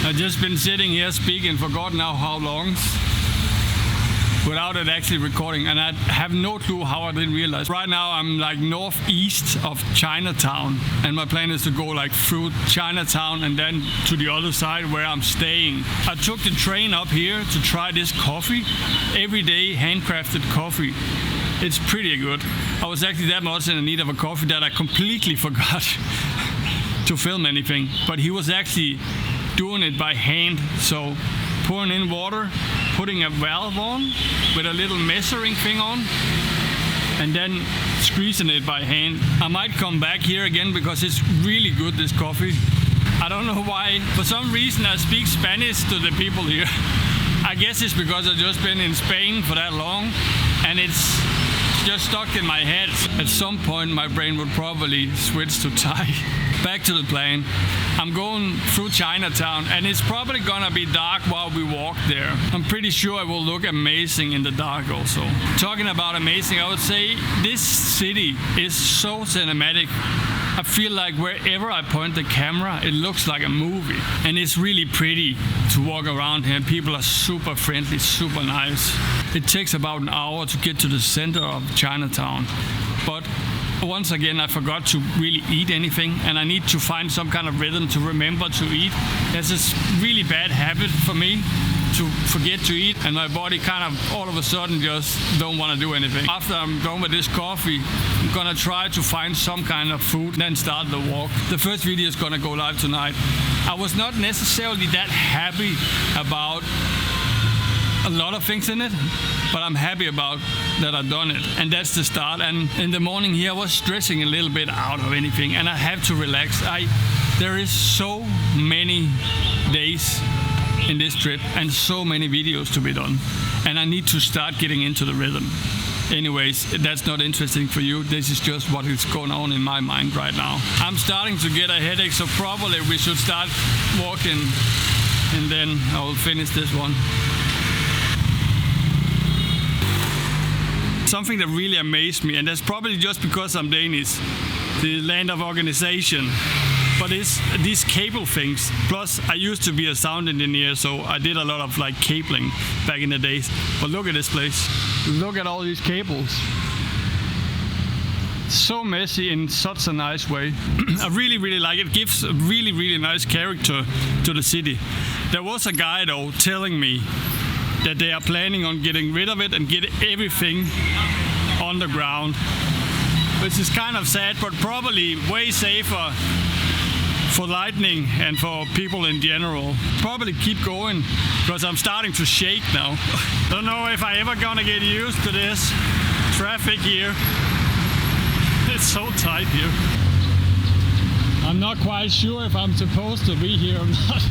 I've just been sitting here speaking for God now how long, without it actually recording, and I have no clue how I didn't realize. Right now I'm like northeast of Chinatown, and my plan is to go like through Chinatown and then to the other side where I'm staying. I took the train up here to try this coffee, everyday handcrafted coffee. It's pretty good. I was actually that much in need of a coffee that I completely forgot to film anything, but he was actually doing it by hand, so pouring in water, putting a valve on with a little measuring thing on, and then squeezing it by hand. I might come back here again because it's really good, this coffee. I don't know why. For some reason I speak Spanish to the people here. I guess it's because I've just been in Spain for that long and it's just stuck in my head. At some point my brain would probably switch to Thai. Back to the plan. I'm going through Chinatown and it's probably gonna be dark while we walk there. I'm pretty sure it will look amazing in the dark also. Talking about amazing, I would say this city is so cinematic. I feel like wherever I point the camera, it looks like a movie. And it's really pretty to walk around here. People are super friendly, super nice. It takes about an hour to get to the center of Chinatown. But once again, I forgot to really eat anything, and I need to find some kind of rhythm to remember to eat. There's this really bad habit for me to forget to eat, and my body kind of all of a sudden just don't want to do anything. After I'm done with this coffee, I'm gonna try to find some kind of food, then start the walk. The first video is gonna go live tonight. I was not necessarily that happy about a lot of things in it, but I'm happy about that I've done it, and that's the start. And in the morning here I was stressing a little bit out of anything, and I have to relax. There is so many days in this trip and so many videos to be done, and I need to start getting into the rhythm. Anyways, that's not interesting for you. This is just what is going on in my mind right now. I'm starting to get a headache, so probably we should start walking and then I will finish this one. Something that really amazed me, and that's probably just because I'm Danish, the land of organization, but it's these cable things. Plus I used to be a sound engineer, so I did a lot of like cabling back in the days. But look at this place. Look at all these cables. So messy in such a nice way. I really like it. It gives a really nice character to the city. There was a guy though telling me that they are planning on getting rid of it and get everything underground, which is kind of sad, but probably way safer for lightning and for people in general. Probably keep going because I'm starting to shake now. Don't know if I ever gonna get used to this traffic here. It's so tight here. I'm not quite sure if I'm supposed to be here or not.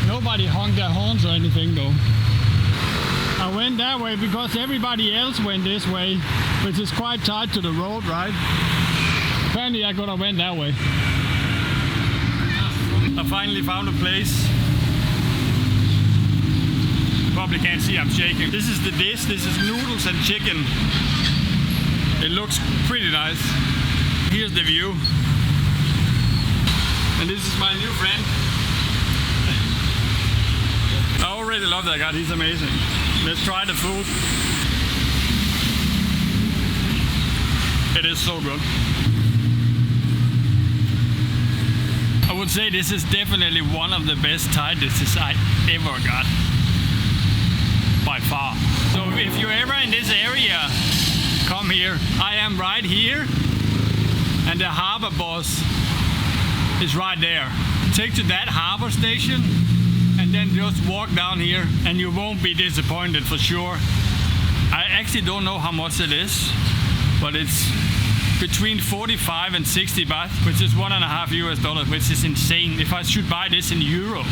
Nobody honked their horns or anything though. I went that way because everybody else went this way, which is quite tight to the road, right? Apparently I could have went that way. I finally found a place. Probably can't see I'm shaking. This is the dish. This is noodles and chicken. It looks pretty nice. Here's the view. And this is my new friend. I already love that guy, he's amazing. Let's try the food. It is so good. I would say this is definitely one of the best Thai dishes I ever got. By far. So if you're ever in this area, come here. I am right here, and the harbor bus is right there. Take to that harbor station, and then just walk down here and you won't be disappointed for sure. I actually don't know how much it is, but it's between 45 and 60 baht, which is $1.5 US, which is insane. If I should buy this in euro,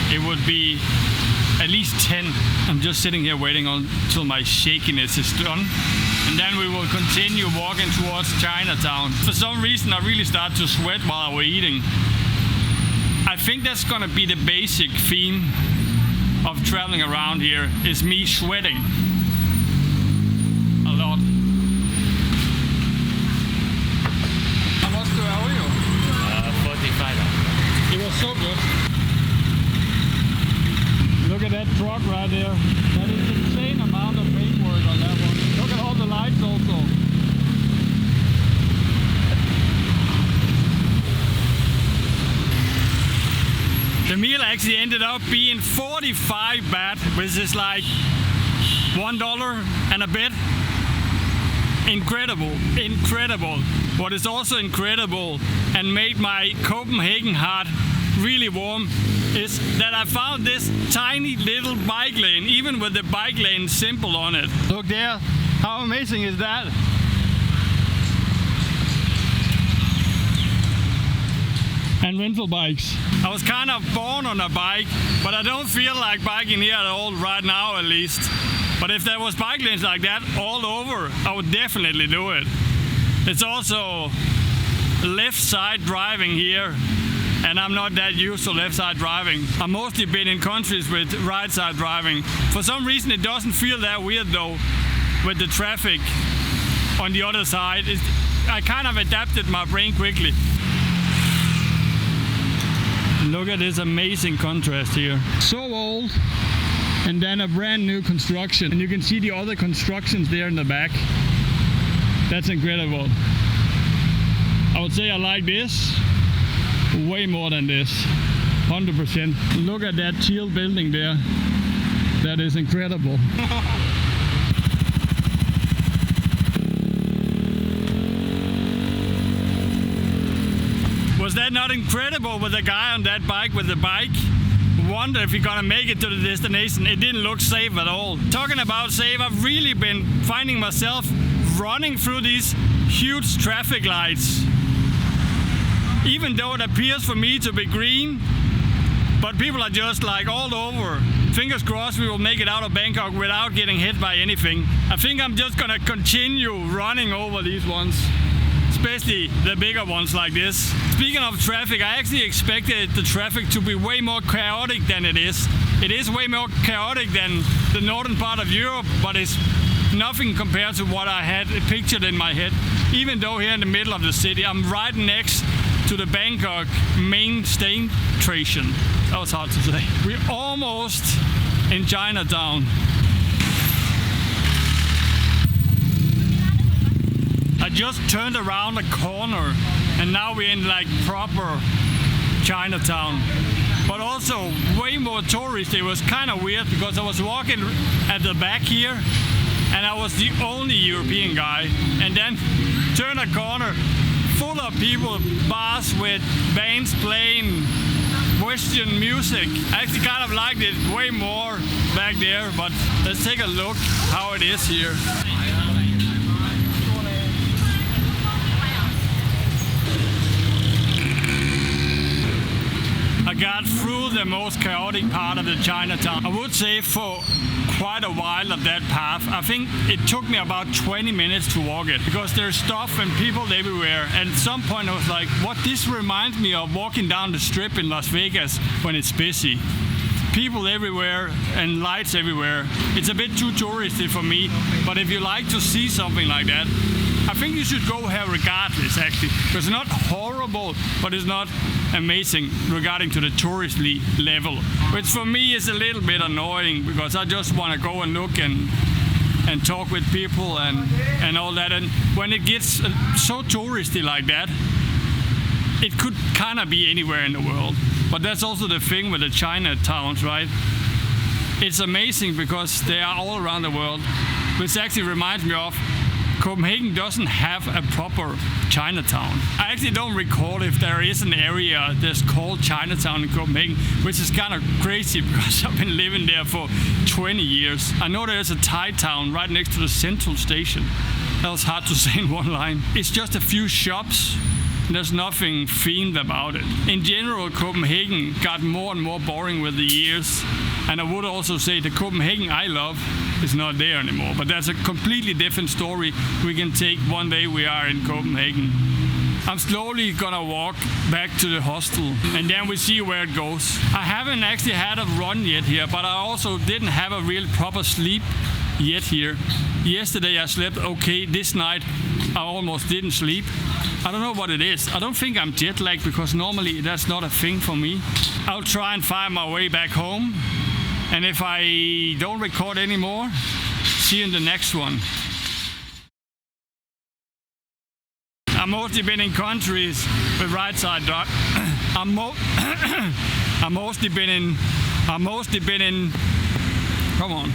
it would be at least 10. I'm just sitting here waiting until my shakiness is done, and then we will continue walking towards Chinatown. For some reason I really start to sweat while we're eating. I think that's gonna be the basic theme of traveling around here, is me sweating a lot. How much do I owe you? 45 there. That is insane amount of paintwork on that one. Look at all the lights also. The meal actually ended up being 45 baht, which is like $1 and a bit. Incredible, incredible. What is also incredible and made my Copenhagen heart really warm is that I found this tiny little bike lane, even with the bike lane symbol on it. Look there, how amazing is that? And rental bikes. I was kind of born on a bike, but I don't feel like biking here at all right now, at least. But if there was bike lanes like that all over, I would definitely do it. It's also left side driving here, and I'm not that used to left side driving. I've mostly been in countries with right side driving. For some reason it doesn't feel that weird though, with the traffic on the other side. I kind of adapted my brain quickly. Look at this amazing contrast here. So old, and then a brand new construction. And you can see the other constructions there in the back. That's incredible. I would say I like this way more than this, 100%. Look at that teal building there. That is incredible. Was that not incredible with the guy on that bike with the bike? Wonder if you're gonna make it to the destination. It didn't look safe at all. Talking about safe, I've really been finding myself running through these huge traffic lights. Even though it appears for me to be green, but people are just like all over. Fingers crossed we will make it out of Bangkok without getting hit by anything. I think I'm just gonna continue running over these ones, especially the bigger ones like this. Speaking of traffic, I actually expected the traffic to be way more chaotic than it is. It is way more chaotic than the northern part of Europe, but it's nothing compared to what I had pictured in my head. Even though here in the middle of the city, I'm right next to the Bangkok main station. That was hard to say. We're almost in Chinatown. I just turned around the corner and now we're in like proper Chinatown. But also way more tourists. It was kind of weird because I was walking at the back here and I was the only European guy. And then turn a corner, full of people, bars with bands playing Western music. I actually kind of liked it way more back there, but let's take a look how it is here. I got through the most chaotic part of the Chinatown. I would say for quite a while of that path. I think it took me about 20 minutes to walk it because there's stuff and people everywhere. And at some point I was like, what this reminds me of walking down the strip in Las Vegas when it's busy. People everywhere and lights everywhere. It's a bit too touristy for me, but if you like to see something like that, I think you should go here regardless, actually, because it's not horrible, but it's not amazing regarding to the touristy level, which for me is a little bit annoying because I just want to go and look and talk with people and all that. And when it gets so touristy like that, it could kind of be anywhere in the world. But that's also the thing with the Chinatowns, right? It's amazing because they are all around the world, which actually reminds me of Copenhagen doesn't have a proper Chinatown. I actually don't recall if there is an area that's called Chinatown in Copenhagen, which is kind of crazy because I've been living there for 20 years. I know there's a Thai town right next to the central station. That was hard to say in one line. It's just a few shops. There's nothing themed about it. In general, Copenhagen got more and more boring with the years. And I would also say the Copenhagen I love is not there anymore. But that's a completely different story we can take one day we are in Copenhagen. I'm slowly gonna walk back to the hostel and then we see where it goes. I haven't actually had a run yet here, but I also didn't have a real proper sleep yet here. Yesterday I slept okay. This night I almost didn't sleep. I don't know what it is. I don't think I'm jet lagged because normally that's not a thing for me. I'll try and find my way back home And if I don't record anymore, see you in the next one. I've mostly been in countries with right side dot. I've mostly been in. Come on.